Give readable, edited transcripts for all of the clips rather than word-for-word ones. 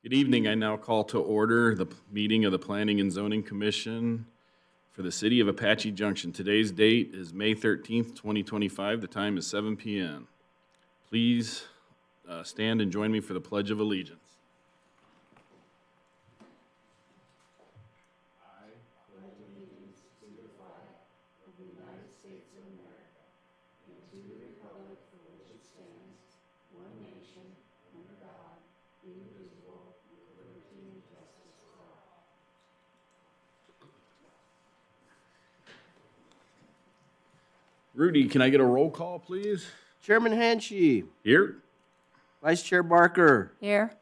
Good evening. I now call to order the meeting of the Planning and Zoning Commission for the City of Apache Junction. Today's date is May 13th, 2025. The time is 7 p.m. Please stand and join me for the Pledge of Allegiance. Rudy, can I get a roll call, please? Chairman Hanchey. Here. Vice Chair Barker. Here.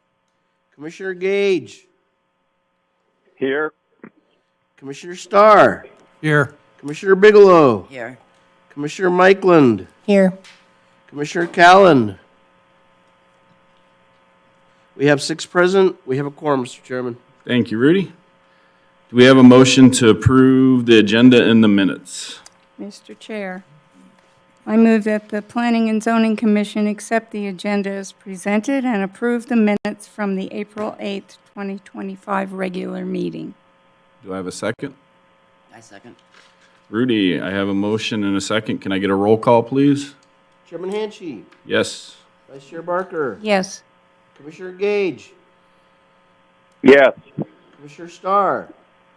Commissioner Gage. Here. Commissioner Starr. Here. Commissioner Bigelow. Here. Commissioner Mikeland. Here. Commissioner Callan. We have 6 present. We have a quorum, Mr. Chairman. Thank you, Rudy. Do we have a motion to approve the agenda in the minutes? Mr. Chair, I move that the Planning and Zoning Commission accept the agenda as presented and approve the minutes from the April 8th, 2025 regular meeting. Do I have a second? I second. Rudy, I have a motion and a second. Can I get a roll call, please? Chairman Hanchey. Yes. Vice Chair Barker. Yes. Commissioner Gage. Yes. Commissioner Starr.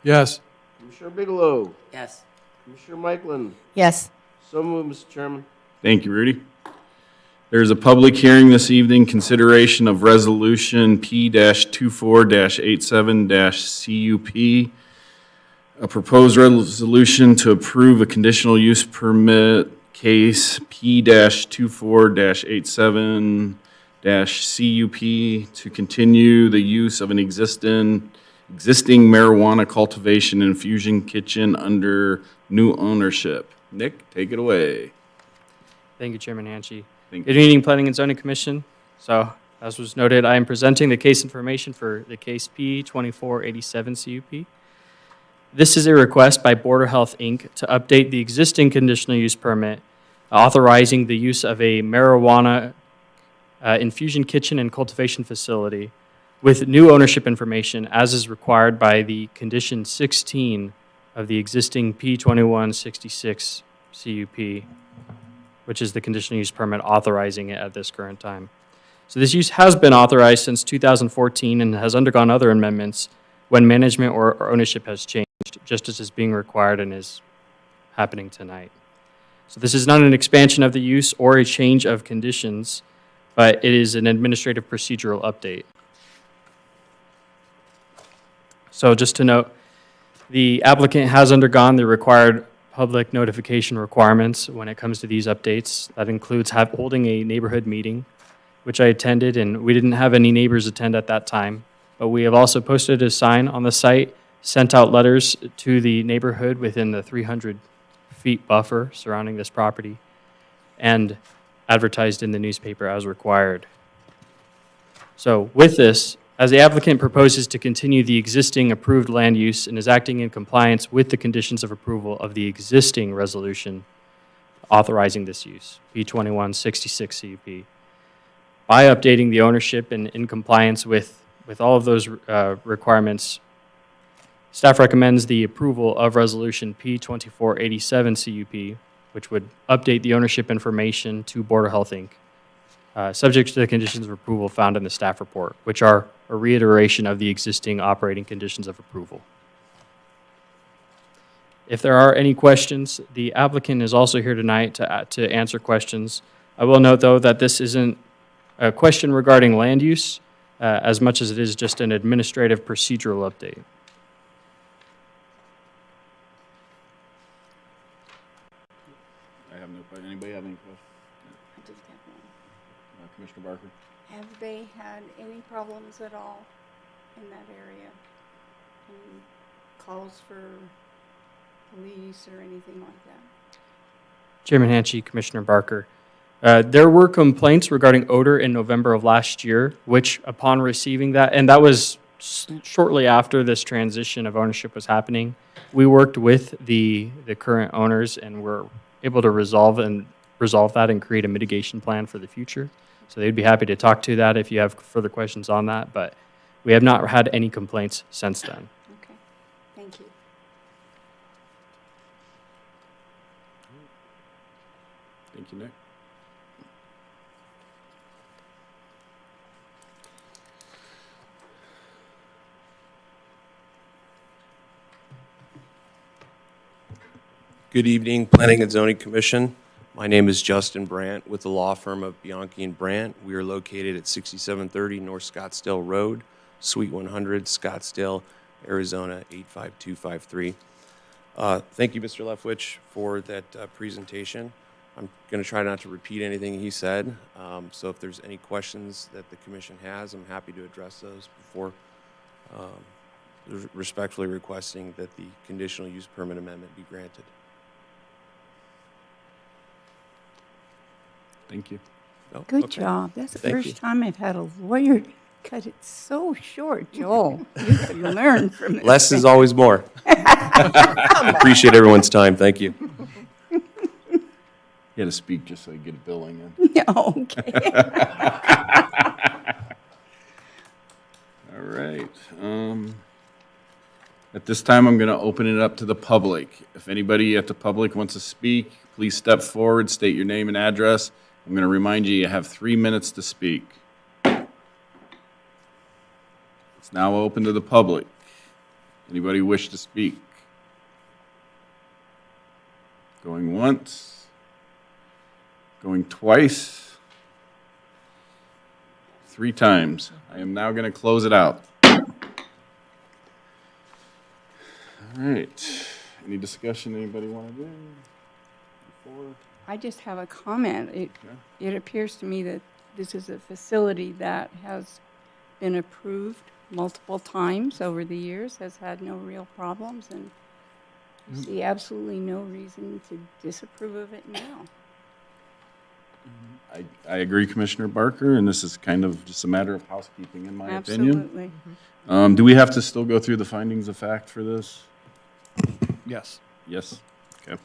Yes. Commissioner Bigelow. Yes. Commissioner Mikeland. Yes. So moved, Mr. Chairman. Thank you, Rudy. There's a public hearing this evening, consideration of Resolution P-24-87-CUP, a proposed resolution to approve a conditional use permit case P-24-87-CUP to continue the use of an existing marijuana cultivation and infusion kitchen under new ownership. Nick, take it away. Thank you, Chairman Hanchey. Thank Good evening, Planning and Zoning Commission. So, as was noted, I am presenting the case information for the case P-2487 CUP. This is a request by Border Health, Inc. to update the existing conditional use permit authorizing the use of a marijuana infusion kitchen and cultivation facility with new ownership information as is required by the Condition 16 of the existing P-2166 CUP, which is the conditional use permit authorizing it at this current time. So this use has been authorized since 2014 and has undergone other amendments when management or ownership has changed, just as is being required and is happening tonight. So this is not an expansion of the use or a change of conditions, but it is an administrative procedural update. So just to note, the applicant has undergone the required public notification requirements when it comes to these updates. That includes holding a neighborhood meeting, which I attended, and we didn't have any neighbors attend at that time. But we have also posted a sign on the site, sent out letters to the neighborhood within the 300 feet buffer surrounding this property, and advertised in the newspaper as required. So with this, as the applicant proposes to continue the existing approved land use and is acting in compliance with the conditions of approval of the existing resolution authorizing this use, P-2166 CUP, by updating the ownership and in compliance with all of those requirements, staff recommends the approval of Resolution P-2487 CUP, which would update the ownership information to Border Health, Inc., subject to the conditions of approval found in the staff report, which are a reiteration of the existing operating conditions of approval. If there are any questions, the applicant is also here tonight to answer questions. I will note, though, that this isn't a question regarding land use as much as it is just an administrative procedural update. I have no question. Anybody have any questions? I just have one. Commissioner Barker? Have they had any problems at all in that area? Any calls for police or anything like that? Chairman Hanchey, Commissioner Barker. There were complaints regarding odor in November of last year, which upon receiving that, and that was shortly after this transition of ownership was happening, we worked with the current owners and were able to resolve that and create a mitigation plan for the future. So they'd be happy to talk to that if you have further questions on that. But We have not had any complaints since then. Okay, thank you. Thank you, Nick. Good evening, Planning and Zoning Commission. My name is Justin Brandt with the law firm of Bianchi and Brandt. We are located at 6730 North Scottsdale Road, Suite 100, Scottsdale, Arizona 85253. Thank you, Mr. Leftwich, for that presentation. I'm going to try not to repeat anything he said. So if there's any questions that the commission has, I'm happy to address those before respectfully requesting that the conditional use permit amendment be granted. Thank you. Oh, Good okay. job. That's the Thank first you. time I've had a lawyer cut it so short, Joel. You could learn from this. Less is always more. Appreciate everyone's time. Thank you. You had to speak just so you get billing in. Yeah, okay. All right. At this time, I'm going to open it up to the public. If anybody at the public wants to speak, please step forward, state your name and address. I'm going to remind you, you have 3 minutes to speak. It's now open to the public. Anybody wish to speak? Going once? Going twice? 3 times. I am now going to close it out. All right. Any discussion anybody want to do? Before? I just have a comment. It appears to me that this is a facility that has been approved multiple times over the years, has had no real problems, and I see absolutely no reason to disapprove of it now. I agree, Commissioner Barker, and this is kind of just a matter of housekeeping, in my opinion. Absolutely. Do we have to still go through the findings of fact for this? Yes. Yes? Okay.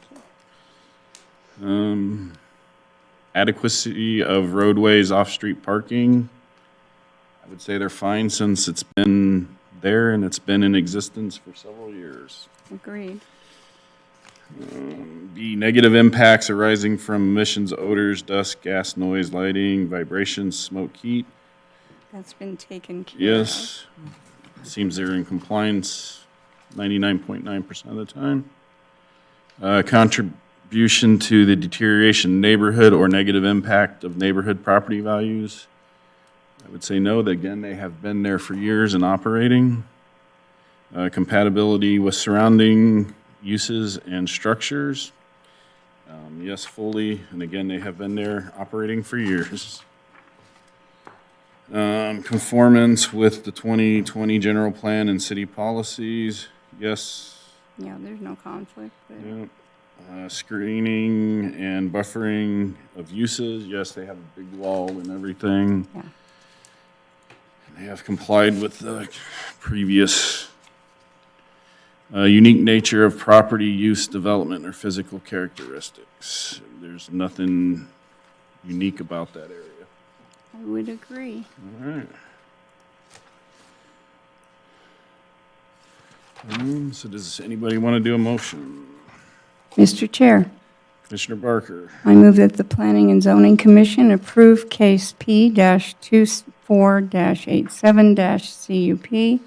Adequacy of roadways, off-street parking. I would say they're fine since it's been there and it's been in existence for several years. Agreed. B, negative impacts arising from emissions, odors, dust, gas, noise, lighting, vibrations, smoke, heat. That's been taken care of. Yes. Seems they're in compliance 99.9% of the time. Contribution to the deterioration of neighborhood or negative impact of neighborhood property values. I would say no, that again, they have been there for years and operating. Compatibility with surrounding uses and structures. Yes, fully, and again, they have been there operating for years. Conformance with the 2020 general plan and city policies, yes. Yeah, there's no conflict there. Yeah. Screening and buffering of uses, yes, they have a big wall and everything. Yeah. They have complied with the previous unique nature of property use, development, or physical characteristics. There's nothing unique about that area. I would agree. All right. So does anybody want to do a motion? Mr. Chair, Commissioner Barker. I move that the Planning and Zoning Commission approve Case P-24-87-CUP,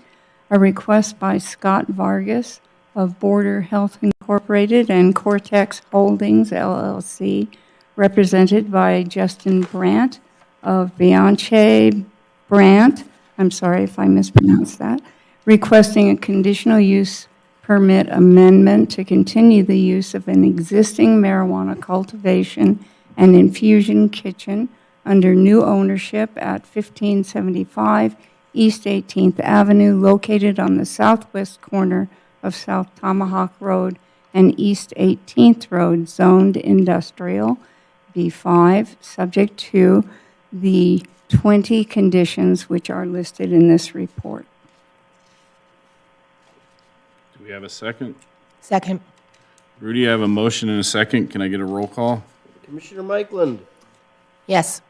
a request by Scott Vargas of Border Health Incorporated and Cortex Holdings, LLC, represented by Justin Brandt of Bianchi Brandt, I'm sorry if I mispronounced that, requesting a conditional use permit amendment to continue the use of an existing marijuana cultivation and infusion kitchen under new ownership at 1575 East 18th Avenue, located on the southwest corner of South Tomahawk Road and East 18th Road, zoned industrial, B5, subject to the 20 conditions which are listed in this report. Do we have a second? Second. Rudy, I have a motion and a second. Can I get a roll call? Commissioner Mikeland, Yes.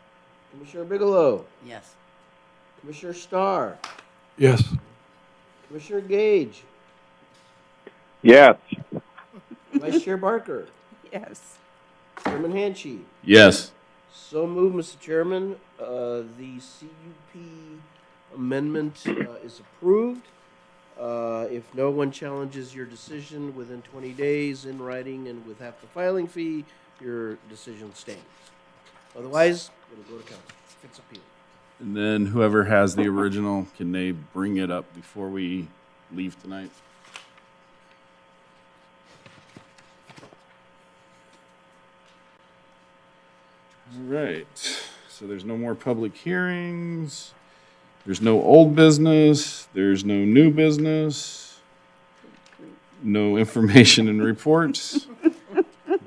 Commissioner Bigelow, Yes. Commissioner Starr, Yes. Commissioner Gage, Yes. Vice Chair Barker, Yes. Chairman Hanchey. Yes. So moved, Mr. Chairman. The CUP amendment is approved. If no one challenges your decision within 20 days in writing and with half the filing fee, your decision stands. Otherwise, it'll go to council if it's appealed. And then whoever has the original, can they bring it up before we leave tonight? All right, so there's no more public hearings. There's no old business. There's no new business. No information and reports.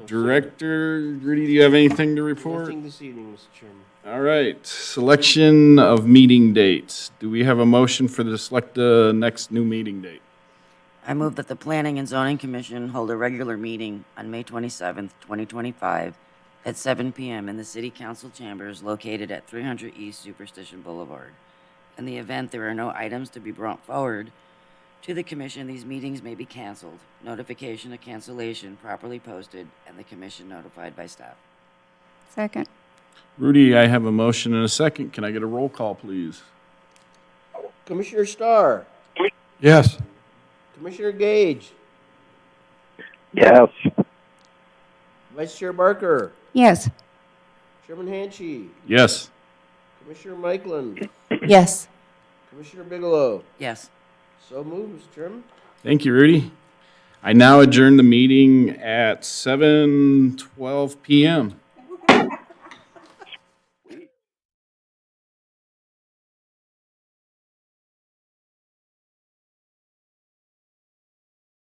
Director, Rudy, do you have anything to report? Nothing this evening, Mr. Chairman. All right, selection of meeting dates. Do we have a motion for the select the next new meeting date? I move that the Planning and Zoning Commission hold a regular meeting on May 27th, 2025, at 7 p.m. in the City Council chambers located at 300 East Superstition Boulevard. In the event there are no items to be brought forward to the commission, these meetings may be canceled. Notification of cancellation properly posted and the commission notified by staff. Second. Rudy, I have a motion and a second. Can I get a roll call, please? Commissioner Starr, Yes. Commissioner Gage, Yes. Vice Chair Barker, Yes. Chairman Hanchey, Yes. Commissioner Mikeland, Yes. Commissioner Bigelow. Yes. So moved, Mr. Chairman. Thank you, Rudy. I now adjourn the meeting at 7:12 p.m.